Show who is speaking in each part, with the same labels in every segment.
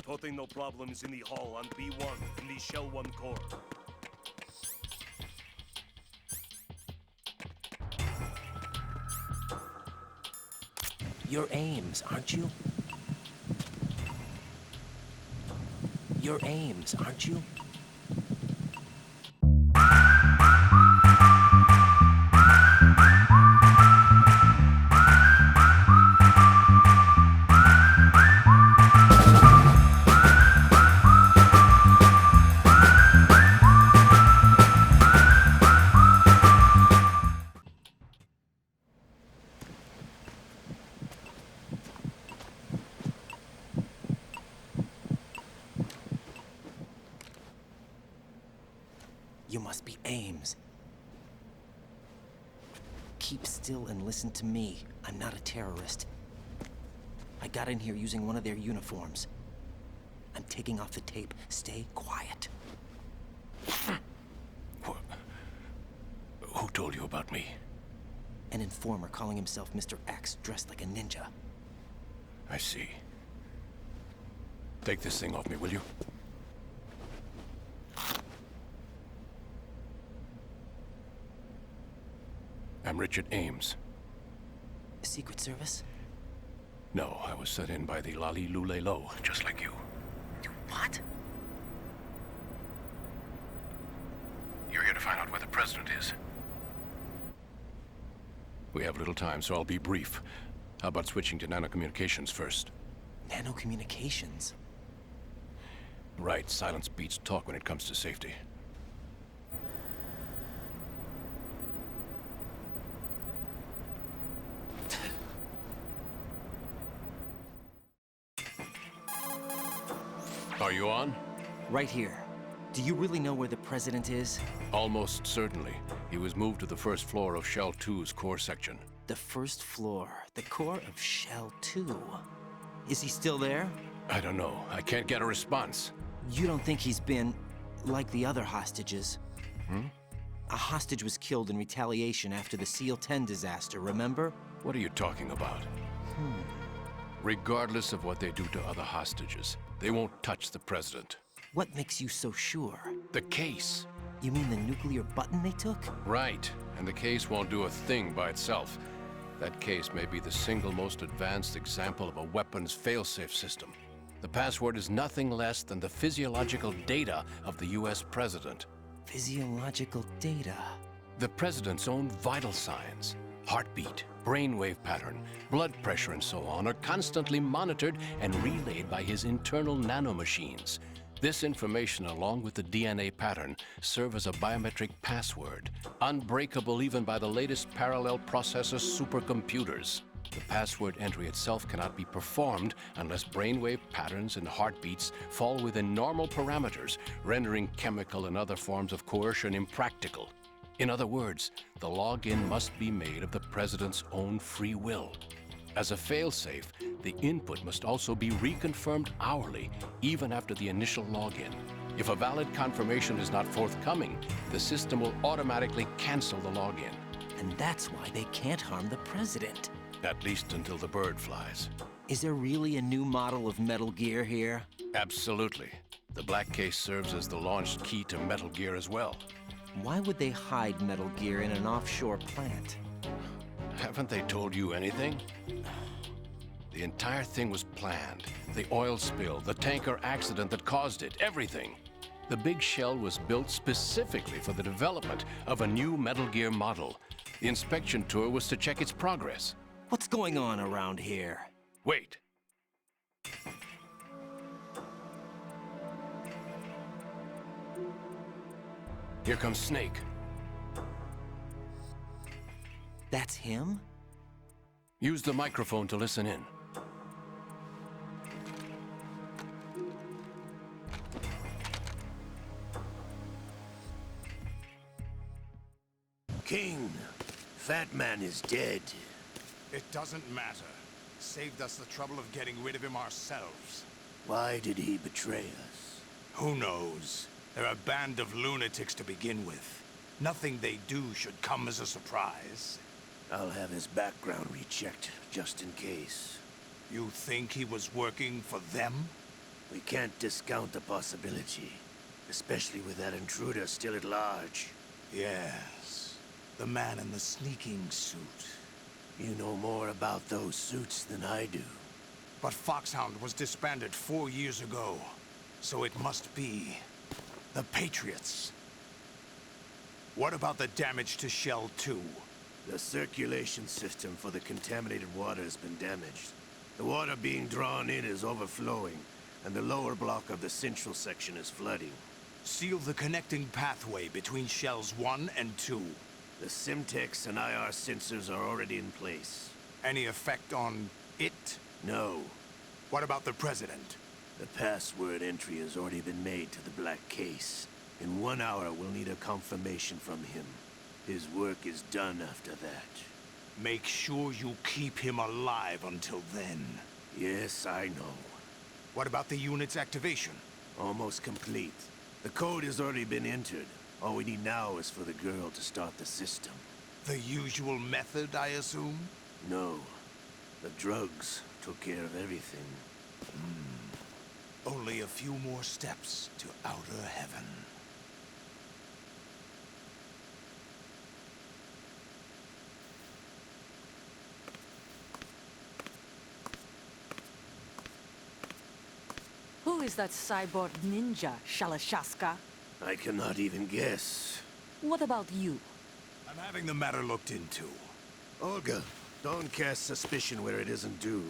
Speaker 1: Reporting no problems in the hall on B1 in the Shell 1 core.
Speaker 2: You're Ames, aren't you? You're Ames, aren't you? You must be Ames. Keep still and listen to me. I'm not a terrorist. I got in here using one of their uniforms. I'm taking off the tape. Stay quiet.
Speaker 3: Who told you about me?
Speaker 2: An informer calling himself Mr. X, dressed like a ninja.
Speaker 3: I see. Take this thing off me, will you? I'm Richard Ames.
Speaker 2: Secret Service?
Speaker 3: No, I was sent in by the Lali Lule Lo, just like you.
Speaker 2: What?
Speaker 3: You're here to find out where the president is. We have little time, so I'll be brief. How about switching to nanocommunications first?
Speaker 2: Nanocommunications?
Speaker 3: Right, silence beats talk when it comes to safety. Are you on?
Speaker 2: Right here. Do you really know where the president is?
Speaker 3: Almost certainly. He was moved to the first floor of Shell 2's core section.
Speaker 2: The first floor. The core of Shell 2. Is he still there?
Speaker 3: I don't know. I can't get a response.
Speaker 2: You don't think he's been like the other hostages? A hostage was killed in retaliation after the SEAL 10 disaster, remember?
Speaker 3: What are you talking about? Regardless of what they do to other hostages, they won't touch the president.
Speaker 2: What makes you so sure?
Speaker 3: The case.
Speaker 2: You mean the nuclear button they took?
Speaker 3: Right. And the case won't do a thing by itself. That case may be the single most advanced example of a weapons failsafe system. The password is nothing less than the physiological data of the US president.
Speaker 2: Physiological data?
Speaker 3: The president's own vital signs, heartbeat, brainwave pattern, blood pressure, and so on are constantly monitored and relayed by his internal nanomachines. This information, along with the DNA pattern, serve as a biometric password, unbreakable even by the latest parallel processor supercomputers. The password entry itself cannot be performed unless brainwave patterns and heartbeats fall within normal parameters, rendering chemical and other forms of coercion impractical. In other words, the login must be made of the president's own free will. As a failsafe, the input must also be reconfirmed hourly, even after the initial login. If a valid confirmation is not forthcoming, the system will automatically cancel the login.
Speaker 2: And that's why they can't harm the president.
Speaker 3: At least until the bird flies.
Speaker 2: Is there really a new model of Metal Gear here?
Speaker 3: Absolutely. The black case serves as the launch key to Metal Gear as well.
Speaker 2: Why would they hide Metal Gear in an offshore plant?
Speaker 3: Haven't they told you anything? The entire thing was planned. The oil spill, the tanker accident that caused it, everything. The big shell was built specifically for the development of a new Metal Gear model. The inspection tour was to check its progress.
Speaker 2: What's going on around here?
Speaker 3: Wait. Here comes Snake.
Speaker 2: That's him?
Speaker 3: Use the microphone to listen in.
Speaker 4: King, Fat Man is dead.
Speaker 5: It doesn't matter. Saved us the trouble of getting rid of him ourselves.
Speaker 4: Why did he betray us?
Speaker 5: Who knows? They're a band of lunatics to begin with. Nothing they do should come as a surprise.
Speaker 4: I'll have his background rechecked, just in case.
Speaker 5: You think he was working for them?
Speaker 4: We can't discount the possibility, especially with that intruder still at large.
Speaker 5: Yes, the man in the sneaking suit.
Speaker 4: You know more about those suits than I do.
Speaker 5: But Foxhound was disbanded 4 years ago, so it must be the Patriots. What about the damage to Shell 2?
Speaker 4: The circulation system for the contaminated water has been damaged. The water being drawn in is overflowing, and the lower block of the central section is flooding.
Speaker 5: Seal the connecting pathway between Shells 1 and 2.
Speaker 4: The Simtex and IR sensors are already in place.
Speaker 5: Any effect on it?
Speaker 4: No.
Speaker 5: What about the President?
Speaker 4: The password entry has already been made to the black case. In 1 hour, we'll need a confirmation from him. His work is done after that.
Speaker 5: Make sure you keep him alive until then.
Speaker 4: Yes, I know.
Speaker 5: What about the unit's activation?
Speaker 4: Almost complete. The code has already been entered. All we need now is for the girl to start the system.
Speaker 5: The usual method, I assume?
Speaker 4: No. The drugs took care of everything.
Speaker 5: Only a few more steps to outer heaven.
Speaker 6: Who is that cyborg ninja, Shalashaska?
Speaker 4: I cannot even guess.
Speaker 6: What about you?
Speaker 5: I'm having the matter looked into.
Speaker 4: Olga, don't cast suspicion where it isn't due.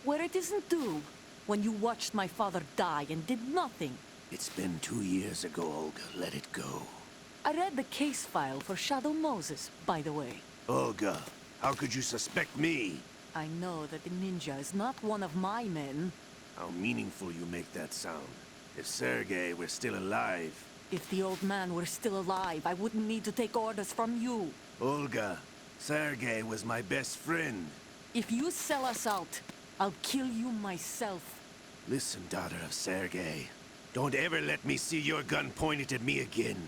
Speaker 6: Where it isn't due, when you watched my father die and did nothing.
Speaker 4: It's been 2 years ago, Olga. Let it go.
Speaker 6: I read the case file for Shadow Moses, by the way.
Speaker 4: Olga, how could you suspect me?
Speaker 6: I know that the ninja is not one of my men.
Speaker 4: How meaningful you make that sound. If Sergei were still alive...
Speaker 6: If the old man were still alive, I wouldn't need to take orders from you.
Speaker 4: Olga, Sergei was my best friend.
Speaker 6: If you sell us out, I'll kill you myself.
Speaker 4: Listen, daughter of Sergei. Don't ever let me see your gun pointed at me again.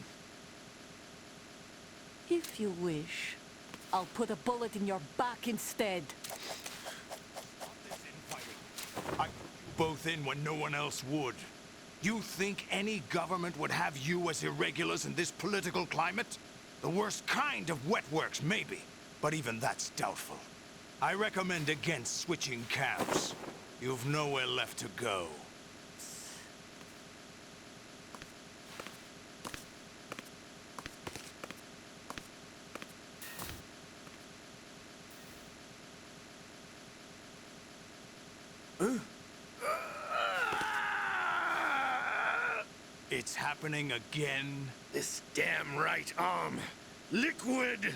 Speaker 6: If you wish, I'll put a bullet in your back instead.
Speaker 5: I put you both in when no one else would. You think any government would have you as irregulars in this political climate? The worst kind of wet works, maybe. But even that's doubtful. I recommend against switching camps. You've nowhere left to go. It's happening again?
Speaker 4: This damn right arm. Liquid!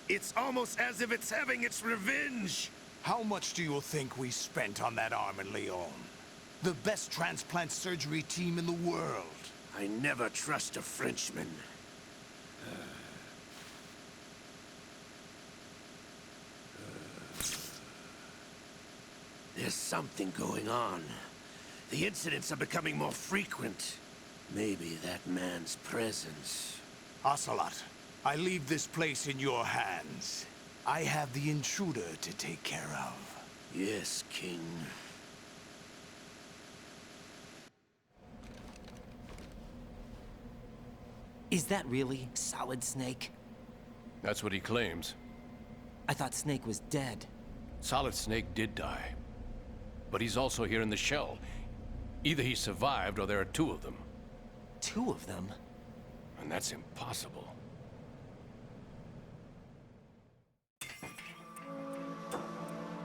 Speaker 4: It's almost as if it's having its revenge.
Speaker 5: How much do you think we spent on that arm in Lyon? The best transplant surgery team in the world.
Speaker 4: I never trust a Frenchman. There's something going on. The incidents are becoming more frequent. Maybe that man's presence.
Speaker 5: Ocelot, I leave this place in your hands. I have the intruder to take care of.
Speaker 4: Yes, King.
Speaker 2: Is that really Solid Snake?
Speaker 3: That's what he claims.
Speaker 2: I thought Snake was dead.
Speaker 3: Solid Snake did die. But he's also here in the shell. Either he survived or there are 2 of them.
Speaker 2: 2 of them?
Speaker 3: And that's impossible.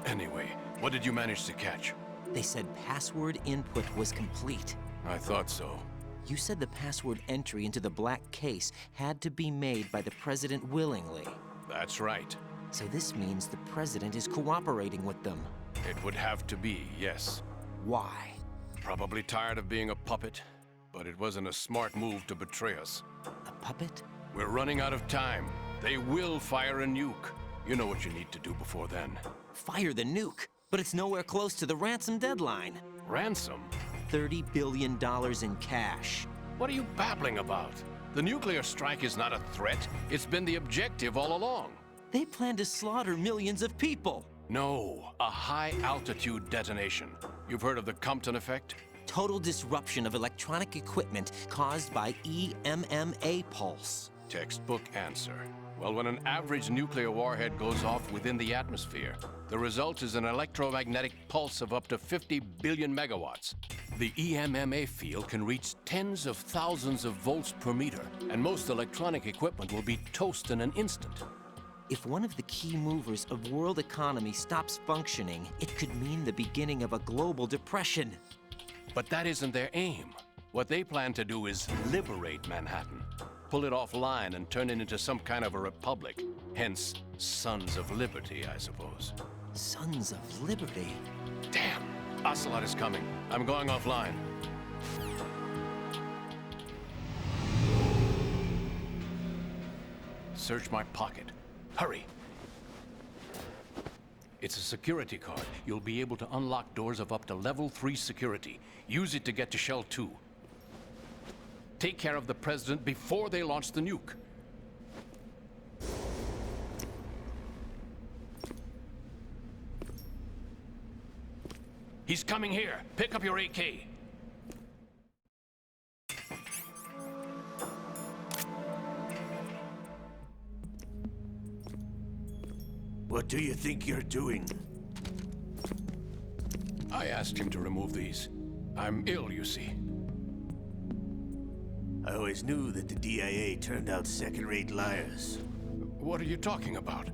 Speaker 3: Anyway, what did you manage to catch?
Speaker 2: They said password input was complete.
Speaker 3: I thought so.
Speaker 2: You said the password entry into the black case had to be made by the President willingly.
Speaker 3: That's right.
Speaker 2: So this means the President is cooperating with them.
Speaker 3: It would have to be, yes.
Speaker 2: Why?
Speaker 3: Probably tired of being a puppet, but it wasn't a smart move to betray us.
Speaker 2: A puppet?
Speaker 3: We're running out of time. They will fire a nuke. You know what you need to do before then.
Speaker 2: Fire the nuke, but it's nowhere close to the ransom deadline.
Speaker 3: Ransom?
Speaker 2: $30 billion in cash.
Speaker 3: What are you babbling about? The nuclear strike is not a threat. It's been the objective all along.
Speaker 2: They plan to slaughter millions of people.
Speaker 3: No, a high-altitude detonation. You've heard of the Compton effect?
Speaker 2: Total disruption of electronic equipment caused by EMMA pulse.
Speaker 3: Textbook answer. Well, when an average nuclear warhead goes off within the atmosphere, the result is an electromagnetic pulse of up to 50 billion megawatts. The EMMA field can reach tens of thousands of volts per meter, and most electronic equipment will be toast in an instant.
Speaker 2: If one of the key movers of world economy stops functioning, it could mean the beginning of a global depression.
Speaker 3: But that isn't their aim. What they plan to do is liberate Manhattan. Pull it offline and turn it into some kind of a republic. Hence, Sons of Liberty, I suppose.
Speaker 2: Sons of Liberty?
Speaker 3: Damn! Ocelot is coming. I'm going offline. Search my pocket. Hurry! It's a security card. You'll be able to unlock doors of up to level 3 security. Use it to get to Shell 2. Take care of the President before they launch the nuke. He's coming here. Pick up your AK.
Speaker 4: What do you think you're doing?
Speaker 3: I asked him to remove these. I'm ill, you see.
Speaker 4: I always knew that the DIA turned out second-rate liars.
Speaker 3: What are you talking about?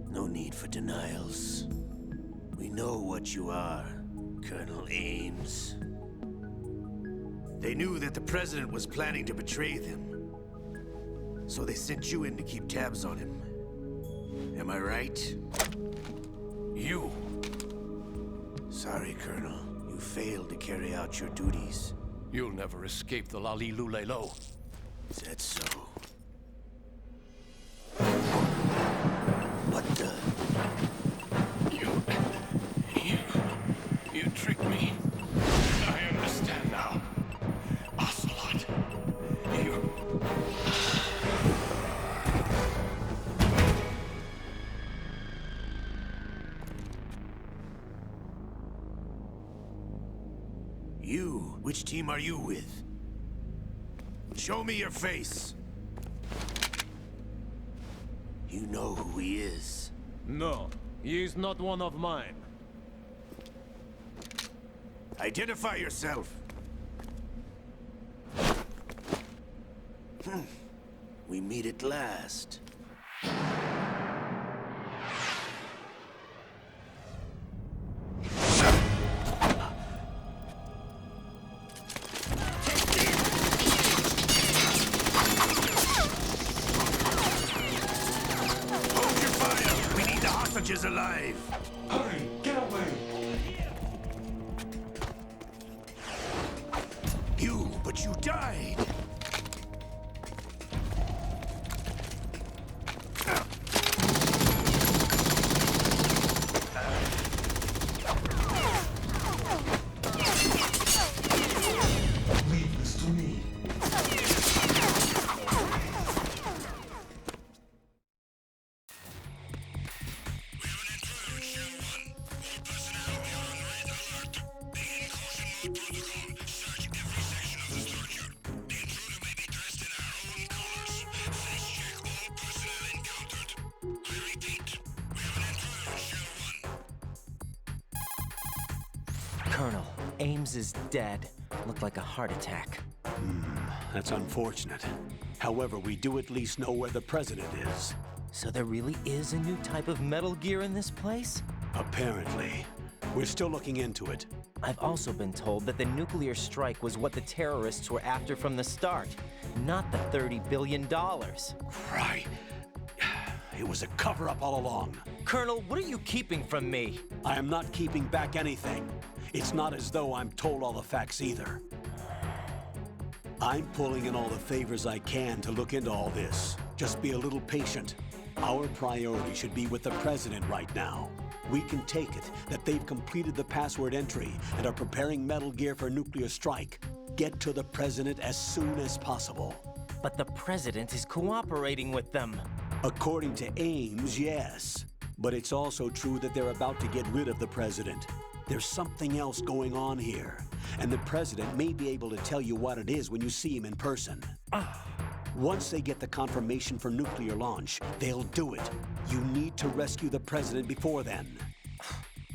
Speaker 4: No need for denials. We know what you are, Colonel Ames. They knew that the President was planning to betray them. So they sent you in to keep tabs on him. Am I right?
Speaker 3: You.
Speaker 4: Sorry, Colonel. You failed to carry out your duties.
Speaker 3: You'll never escape the Lali-Lulelo.
Speaker 4: Is that so? What the?
Speaker 3: You tricked me. I understand now. Ocelot.
Speaker 4: You? Which team are you with? Show me your face. You know who he is.
Speaker 7: No, he is not one of mine.
Speaker 4: Identify yourself. We meet at last. Hold your fire! We need the hostages alive!
Speaker 8: Hurry, get away!
Speaker 4: But you died!
Speaker 8: Leave this to me.
Speaker 2: Colonel, Ames is dead. Looked like a heart attack.
Speaker 9: That's unfortunate. However, we do at least know where the President is.
Speaker 2: So there really is a new type of Metal Gear in this place?
Speaker 9: Apparently. We're still looking into it.
Speaker 2: I've also been told that the nuclear strike was what the terrorists were after from the start, not the $30 billion.
Speaker 9: Right. It was a cover-up all along.
Speaker 2: Colonel, what are you keeping from me?
Speaker 9: I am not keeping back anything. It's not as though I'm told all the facts either. I'm pulling in all the favors I can to look into all this. Just be a little patient. Our priority should be with the President right now. We can take it that they've completed the password entry and are preparing Metal Gear for nuclear strike. Get to the President as soon as possible.
Speaker 2: But the President is cooperating with them.
Speaker 9: According to Ames, yes. But it's also true that they're about to get rid of the President. There's something else going on here, and the President may be able to tell you what it is when you see him in person. Once they get the confirmation for nuclear launch, they'll do it. You need to rescue the President before then.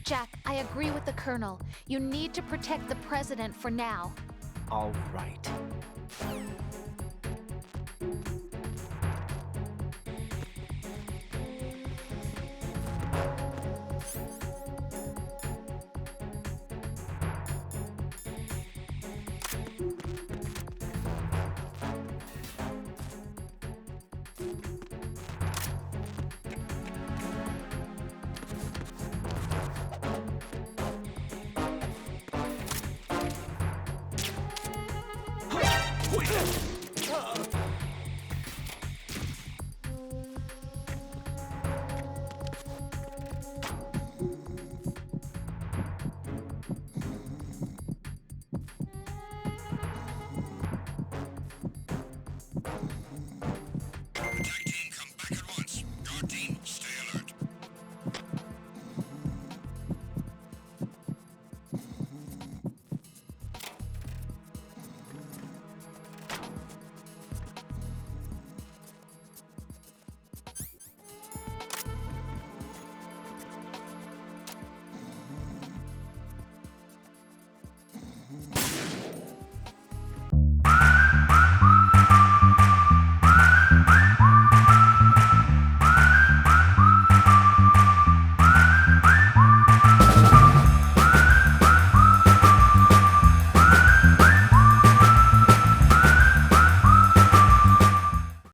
Speaker 10: Jack, I agree with the Colonel. You need to protect the President for now.
Speaker 2: All right.